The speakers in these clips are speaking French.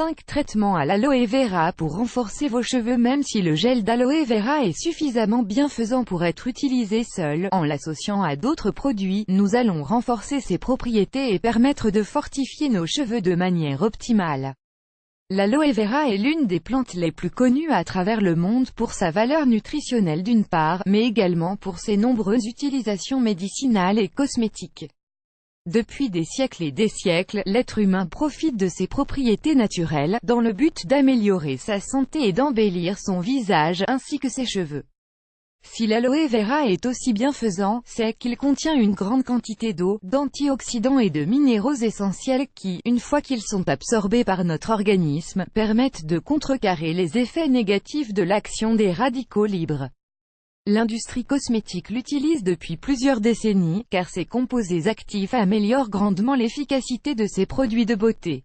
5 traitements à l'aloe vera pour renforcer vos cheveux. Même si le gel d'aloe vera est suffisamment bienfaisant pour être utilisé seul, en l'associant à d'autres produits, nous allons renforcer ses propriétés et permettre de fortifier nos cheveux de manière optimale. L'aloe vera est l'une des plantes les plus connues à travers le monde pour sa valeur nutritionnelle d'une part, mais également pour ses nombreuses utilisations médicinales et cosmétiques. Depuis des siècles et des siècles, l'être humain profite de ses propriétés naturelles, dans le but d'améliorer sa santé et d'embellir son visage, ainsi que ses cheveux. Si l'aloe vera est aussi bienfaisant, c'est qu'il contient une grande quantité d'eau, d'antioxydants et de minéraux essentiels qui, une fois qu'ils sont absorbés par notre organisme, permettent de contrecarrer les effets négatifs de l'action des radicaux libres. L'industrie cosmétique l'utilise depuis plusieurs décennies, car ses composés actifs améliorent grandement l'efficacité de ses produits de beauté.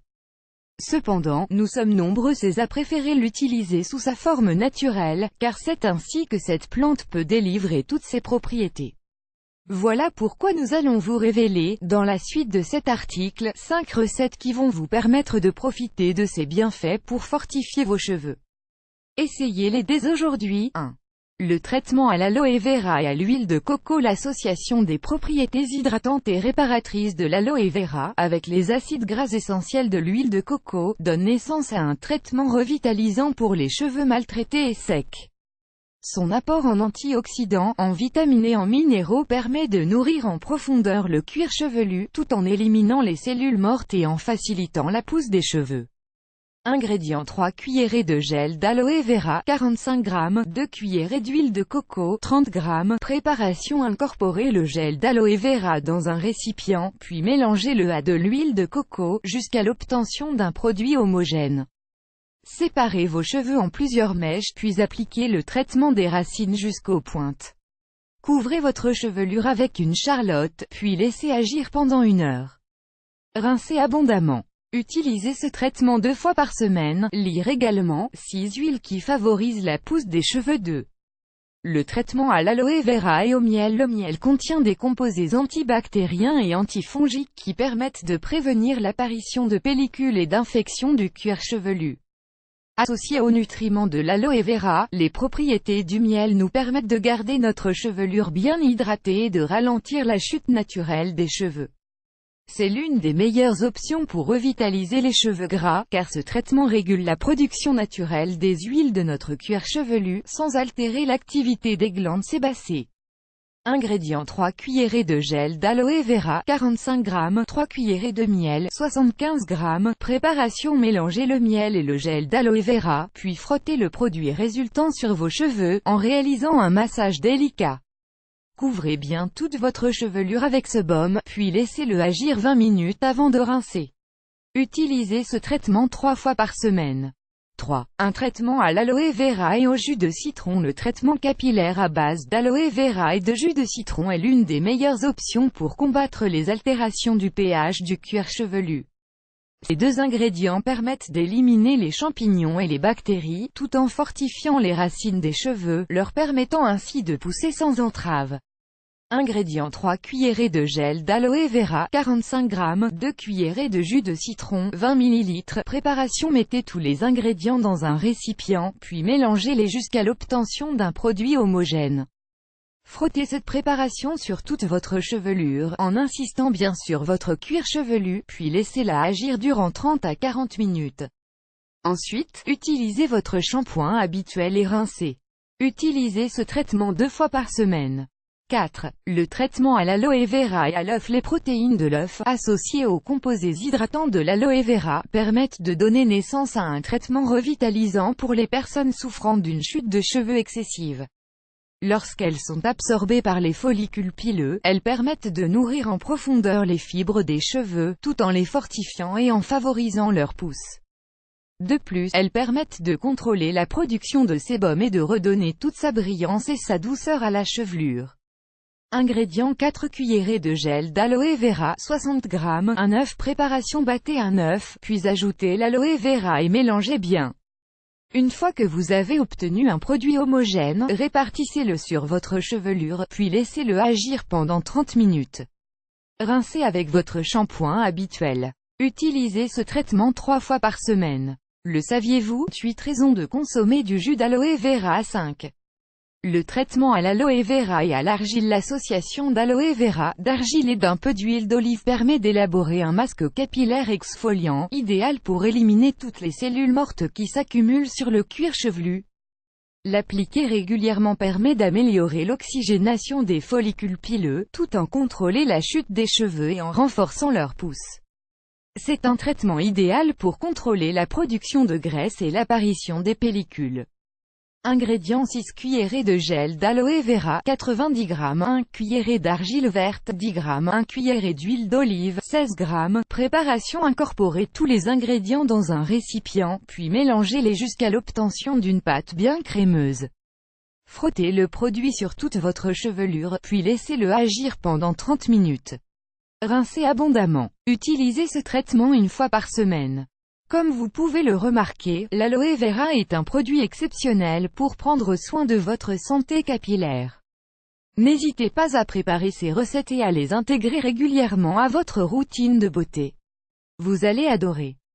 Cependant, nous sommes nombreux à préférer l'utiliser sous sa forme naturelle, car c'est ainsi que cette plante peut délivrer toutes ses propriétés. Voilà pourquoi nous allons vous révéler, dans la suite de cet article, 5 recettes qui vont vous permettre de profiter de ces bienfaits pour fortifier vos cheveux. Essayez-les dès aujourd'hui. 1. Le traitement à l'aloe vera et à l'huile de coco. L'association des propriétés hydratantes et réparatrices de l'aloe vera, avec les acides gras essentiels de l'huile de coco, donne naissance à un traitement revitalisant pour les cheveux maltraités et secs. Son apport en antioxydants, en vitamines et en minéraux permet de nourrir en profondeur le cuir chevelu, tout en éliminant les cellules mortes et en facilitant la pousse des cheveux. Ingrédients: 3 cuillerées de gel d'aloe vera, 45 g, 2 cuillerées d'huile de coco, 30 g. Préparation: incorporez le gel d'aloe vera dans un récipient, puis mélangez-le à de l'huile de coco, jusqu'à l'obtention d'un produit homogène. Séparez vos cheveux en plusieurs mèches, puis appliquez le traitement des racines jusqu'aux pointes. Couvrez votre chevelure avec une charlotte, puis laissez agir pendant 1 heure. Rincez abondamment. Utilisez ce traitement 2 fois par semaine. Lire également 6 huiles qui favorisent la pousse des cheveux. 2. Le traitement à l'aloe vera et au miel. Le miel contient des composés antibactériens et antifongiques qui permettent de prévenir l'apparition de pellicules et d'infections du cuir chevelu. Associé aux nutriments de l'aloe vera, les propriétés du miel nous permettent de garder notre chevelure bien hydratée et de ralentir la chute naturelle des cheveux. C'est l'une des meilleures options pour revitaliser les cheveux gras, car ce traitement régule la production naturelle des huiles de notre cuir chevelu, sans altérer l'activité des glandes sébacées. Ingrédients: 3 cuillerées de gel d'aloe vera, 45 g, 3 cuillerées de miel, 75 g. Préparation: mélangez le miel et le gel d'aloe vera, puis frottez le produit résultant sur vos cheveux, en réalisant un massage délicat. Couvrez bien toute votre chevelure avec ce baume, puis laissez-le agir 20 minutes avant de rincer. Utilisez ce traitement 3 fois par semaine. 3. Un traitement à l'aloe vera et au jus de citron. Le traitement capillaire à base d'aloe vera et de jus de citron est l'une des meilleures options pour combattre les altérations du pH du cuir chevelu. Ces 2 ingrédients permettent d'éliminer les champignons et les bactéries, tout en fortifiant les racines des cheveux, leur permettant ainsi de pousser sans entrave. Ingrédients: 3 cuillerées de gel d'aloe vera, 45 g, 2 cuillerées de jus de citron, 20 ml. Préparation: mettez tous les ingrédients dans un récipient, puis mélangez-les jusqu'à l'obtention d'un produit homogène. Frottez cette préparation sur toute votre chevelure, en insistant bien sur votre cuir chevelu, puis laissez-la agir durant 30 à 40 minutes. Ensuite, utilisez votre shampoing habituel et rincez. Utilisez ce traitement 2 fois par semaine. 4. Le traitement à l'aloe vera et à l'œuf. Les protéines de l'œuf, associées aux composés hydratants de l'aloe vera, permettent de donner naissance à un traitement revitalisant pour les personnes souffrant d'une chute de cheveux excessive. Lorsqu'elles sont absorbées par les follicules pileux, elles permettent de nourrir en profondeur les fibres des cheveux, tout en les fortifiant et en favorisant leur pousse. De plus, elles permettent de contrôler la production de sébum et de redonner toute sa brillance et sa douceur à la chevelure. Ingrédients: 4 cuillerées de gel d'aloe vera, 60 g, un œuf. Préparation: battez un œuf, puis ajoutez l'aloe vera et mélangez bien. Une fois que vous avez obtenu un produit homogène, répartissez-le sur votre chevelure, puis laissez-le agir pendant 30 minutes. Rincez avec votre shampoing habituel. Utilisez ce traitement 3 fois par semaine. Le saviez-vous? 8 raisons de consommer du jus d'aloe vera. 5. Le traitement à l'aloe vera et à l'argile. L'association d'aloe vera, d'argile et d'un peu d'huile d'olive permet d'élaborer un masque capillaire exfoliant, idéal pour éliminer toutes les cellules mortes qui s'accumulent sur le cuir chevelu. L'appliquer régulièrement permet d'améliorer l'oxygénation des follicules pileux, tout en contrôlant la chute des cheveux et en renforçant leur pousse. C'est un traitement idéal pour contrôler la production de graisse et l'apparition des pellicules. Ingrédients: 6 cuillerées de gel d'aloe vera, 90 g, 1 cuillerée d'argile verte, 10 g, 1 cuillerée d'huile d'olive, 16 g. Préparation: incorporez tous les ingrédients dans un récipient, puis mélangez-les jusqu'à l'obtention d'une pâte bien crémeuse. Frottez le produit sur toute votre chevelure, puis laissez-le agir pendant 30 minutes. Rincez abondamment. Utilisez ce traitement une fois par semaine. Comme vous pouvez le remarquer, l'aloe vera est un produit exceptionnel pour prendre soin de votre santé capillaire. N'hésitez pas à préparer ces recettes et à les intégrer régulièrement à votre routine de beauté. Vous allez adorer.